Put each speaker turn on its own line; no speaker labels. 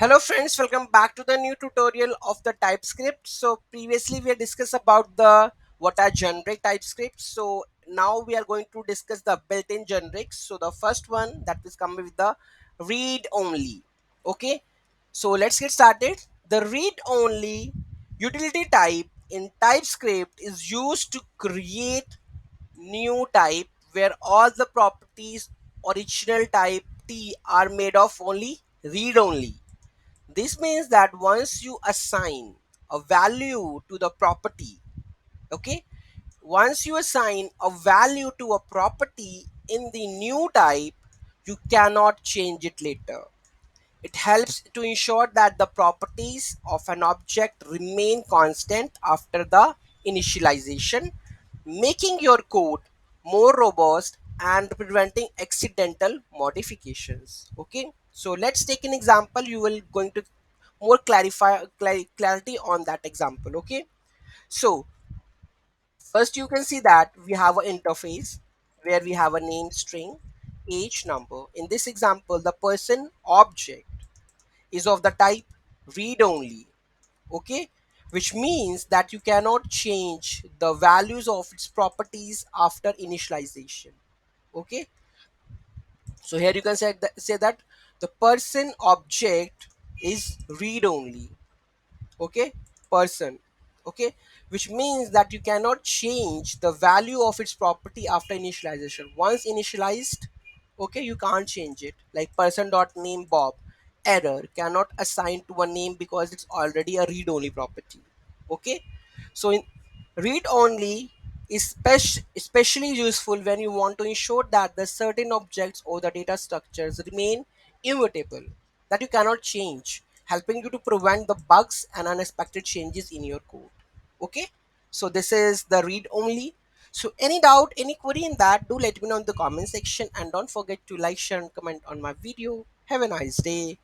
Hello friends, welcome back to the new tutorial of the TypeScript. So previously we had discussed about the what are generic TypeScript. So now we are going to discuss the built-in generics. So the first one that is coming with the read only. Okay, so let's get started. The read only utility type in TypeScript is used to create new type where all the properties original type T are made of only read only. This means that once you assign a value to the property, okay, once you assign a value to a property in the new type, you cannot change it later. It helps to ensure that the properties of an object remain constant after the initialization, making your code more robust and preventing accidental modifications. Okay, so let's take an example. You will going to more clarity on that example. Okay, so first you can see that we have an interface where we have a name string, age, number. In this example, the person object is of the type read only. Okay, which means that you cannot change the values of its properties after initialization. Okay, so here you can say that the person object is read only. Okay, person. Okay, which means that you cannot change the value of its property after initialization. Once initialized, okay, you can't change it. Like person dot name Bob, error, cannot assign to a name because it's already a read only property. Okay, so in read only is especially useful when you want to ensure that the certain objects or the data structures remain immutable, that you cannot change, helping you to prevent the bugs and unexpected changes in your code. Okay, so this is the read only. So any doubt, any query in that, do let me know in the comment section, and don't forget to like, share and comment on my video. Have a nice day.